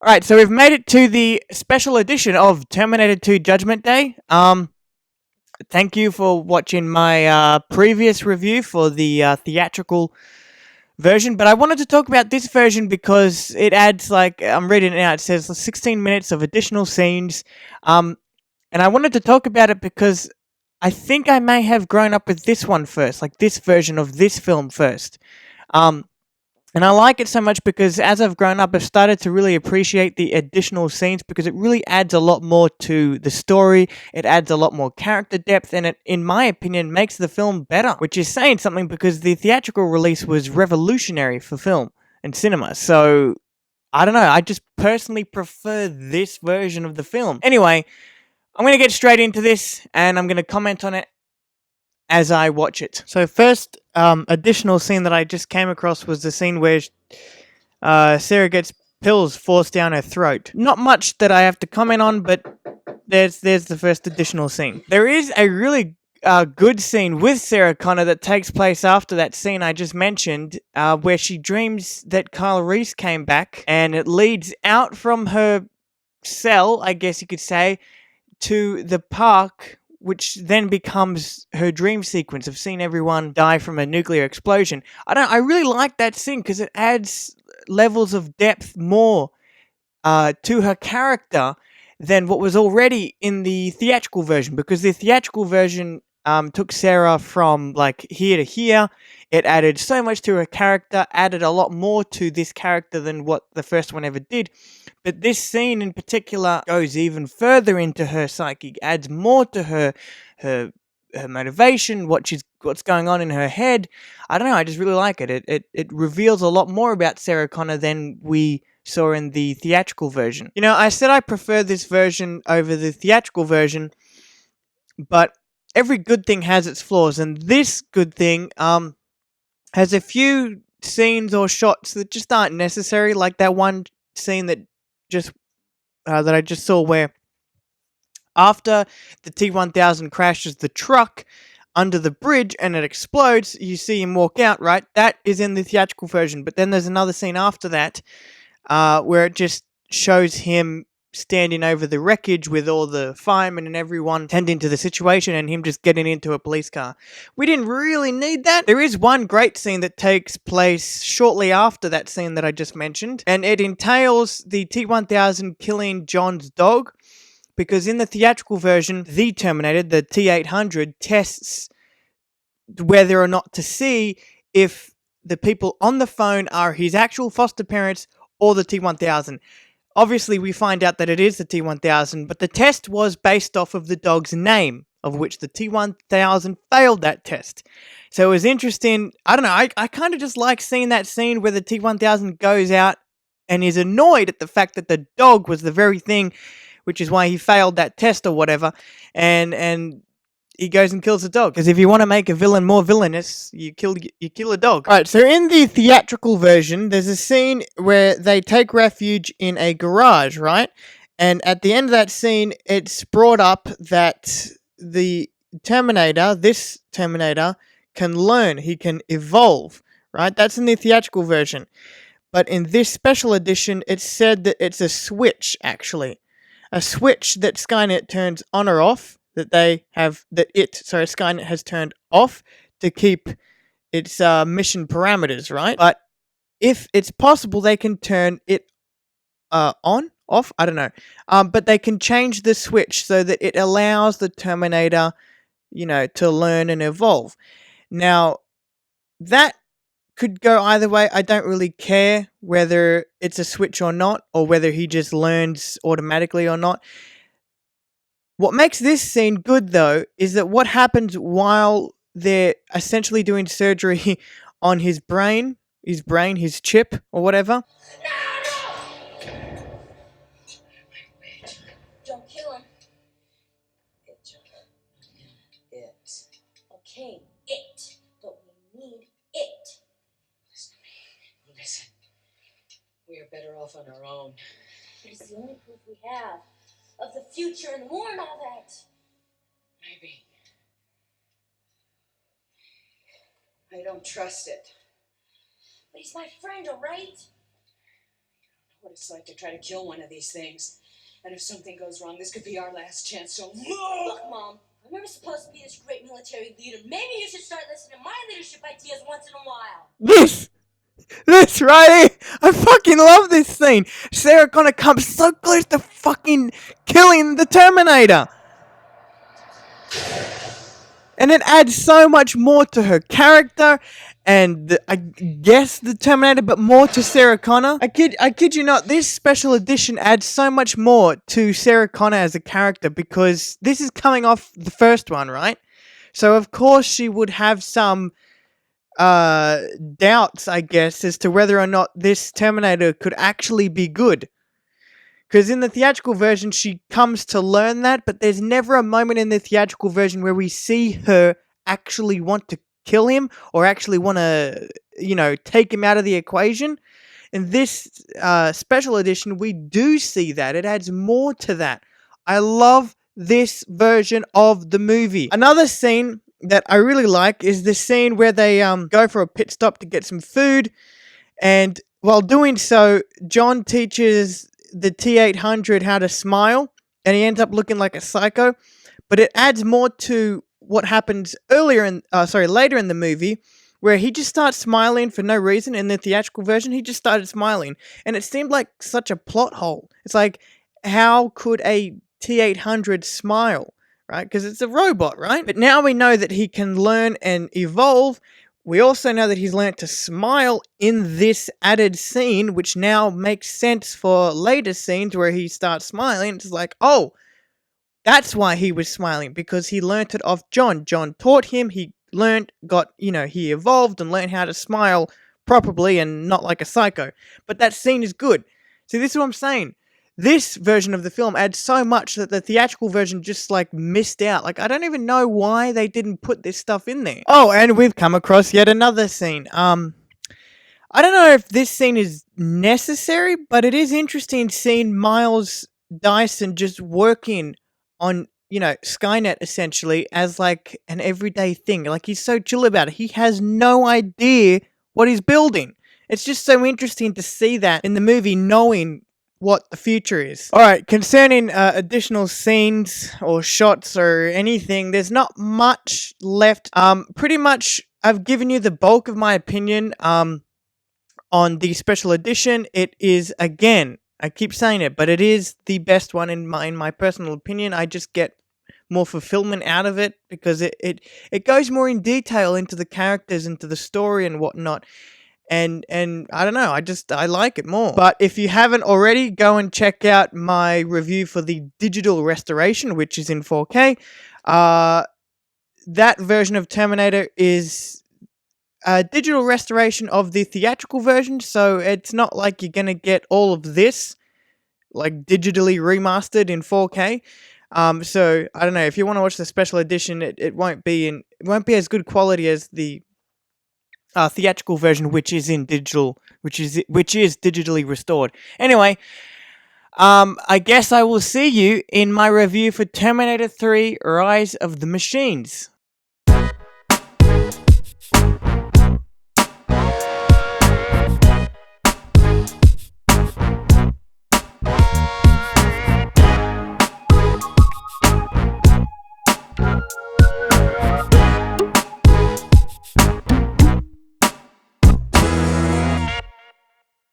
Alright, so we've made it to the special edition of Terminator 2 Judgment Day. Thank you for watching my previous review for the theatrical version, but I wanted to talk about this version because it adds, like, I'm reading it now, it says 16 minutes of additional scenes, and I wanted to talk about it because I think I may have grown up with this one first, like this version of this film first. Um, and I like it so much because as I've grown up, I've started to really appreciate the additional scenes because it really adds a lot more to the story. It adds a lot more character depth, and it, in my opinion, makes the film better, which is saying something because the theatrical release was revolutionary for film and cinema. So, I don't know, I just personally prefer this version of the film. Anyway, I'm going to get straight into this and I'm going to comment on it as I watch it. So first additional scene that I just came across was the scene where Sarah gets pills forced down her throat. Not much that I have to comment on, but there's the first additional scene. There is a really good scene with Sarah Connor that takes place after that scene I just mentioned, where she dreams that Kyle Reese came back, and it leads out from her cell, I guess you could say, to the park, which then becomes her dream sequence of seeing everyone die from a nuclear explosion. I really like that scene because it adds levels of depth more to her character than what was already in the theatrical version, because the theatrical version took Sarah from like here to here. It added so much to her character, added a lot more to this character than what the first one ever did. But this scene in particular goes even further into her psyche, adds more to her motivation, what's going on in her head. I don't know, I just really like it. It reveals a lot more about Sarah Connor than we saw in the theatrical version. You know, I said I prefer this version over the theatrical version, but every good thing has its flaws, and this good thing has a few scenes or shots that just aren't necessary, like that one scene just that I just saw where after the T-1000 crashes the truck under the bridge and it explodes, you see him walk out, right? That is in the theatrical version. But then there's another scene after that where it just shows him standing over the wreckage with all the firemen and everyone tending to the situation and him just getting into a police car. We didn't really need that. There is one great scene that takes place shortly after that scene that I just mentioned, and it entails the T-1000 killing John's dog, because in the theatrical version, the Terminator, the T-800, tests whether or not to see if the people on the phone are his actual foster parents or the T-1000. Obviously, we find out that it is the T-1000, but the test was based off of the dog's name, of which the T-1000 failed that test. So it was interesting. I don't know, I kind of just like seeing that scene where the T-1000 goes out and is annoyed at the fact that the dog was the very thing, which is why he failed that test or whatever, and he goes and kills the dog. Because if you want to make a villain more villainous, you kill a dog. Alright, so in the theatrical version, there's a scene where they take refuge in a garage, right? And at the end of that scene, it's brought up that the Terminator, this Terminator, can learn, he can evolve, right? That's in the theatrical version. But in this special edition, it's said that it's a switch, actually. A switch that Skynet turns on or off, Skynet has turned off to keep its mission parameters, right? But if it's possible, they can turn it on, off, I don't know. But they can change the switch so that it allows the Terminator, to learn and evolve. Now, that could go either way. I don't really care whether it's a switch or not, or whether he just learns automatically or not. What makes this scene good, though, is that what happens while they're essentially doing surgery on his chip, or whatever. Don't kill him. It. Okay, it. But we need it. Listen to me. Listen. We are better off on our own. It is the only proof we have of the future and war and all that. Maybe. I don't trust it. But he's my friend, all right? You don't know what it's like to try to kill one of these things. And if something goes wrong, this could be our last chance. So look, Mom, I'm never supposed to be this great military leader. Maybe you should start listening to my leadership ideas once in a while. This right here, I fucking love this scene. Sarah Connor comes so close to fucking killing the Terminator. And it adds so much more to her character and I guess the Terminator, but more to Sarah Connor. I kid you not, this special edition adds so much more to Sarah Connor as a character because this is coming off the first one, right? So of course she would have some doubts, I guess, as to whether or not this Terminator could actually be good. Because in the theatrical version, she comes to learn that, but there's never a moment in the theatrical version where we see her actually want to kill him or actually want to, take him out of the equation. In this special edition, we do see that. It adds more to that. I love this version of the movie. Another scene that I really like is the scene where they go for a pit stop to get some food, and while doing so, John teaches the T-800 how to smile, and he ends up looking like a psycho. But it adds more to what happens later in the movie, where he just starts smiling for no reason. In the theatrical version, he just started smiling, and it seemed like such a plot hole. It's like, how could a T-800 smile, right? Because it's a robot, right? But now we know that he can learn and evolve. We also know that he's learnt to smile in this added scene, which now makes sense for later scenes where he starts smiling. It's like, oh, that's why he was smiling, because he learnt it off John. John taught him, he learned, he evolved and learned how to smile properly and not like a psycho. But that scene is good. See, this is what I'm saying. This version of the film adds so much that the theatrical version just, missed out. I don't even know why they didn't put this stuff in there. Oh, and we've come across yet another scene. I don't know if this scene is necessary, but it is interesting seeing Miles Dyson just working on, Skynet essentially as, an everyday thing. He's so chill about it. He has no idea what he's building. It's just so interesting to see that in the movie, knowing what the future is. Alright, concerning additional scenes or shots or anything, there's not much left. Pretty much, I've given you the bulk of my opinion on the special edition. It is, again, I keep saying it, but it is the best one in my personal opinion. I just get more fulfillment out of it because it goes more in detail into the characters, into the story and whatnot. And I don't know, I like it more. But if you haven't already, go and check out my review for the digital restoration, which is in 4K. That version of Terminator is a digital restoration of the theatrical version, so it's not like you're gonna get all of this digitally remastered in 4K. So I don't know, if you want to watch the special edition, it won't be as good quality as the theatrical version, which is digitally restored. Anyway, I guess I will see you in my review for Terminator 3: Rise of the Machines.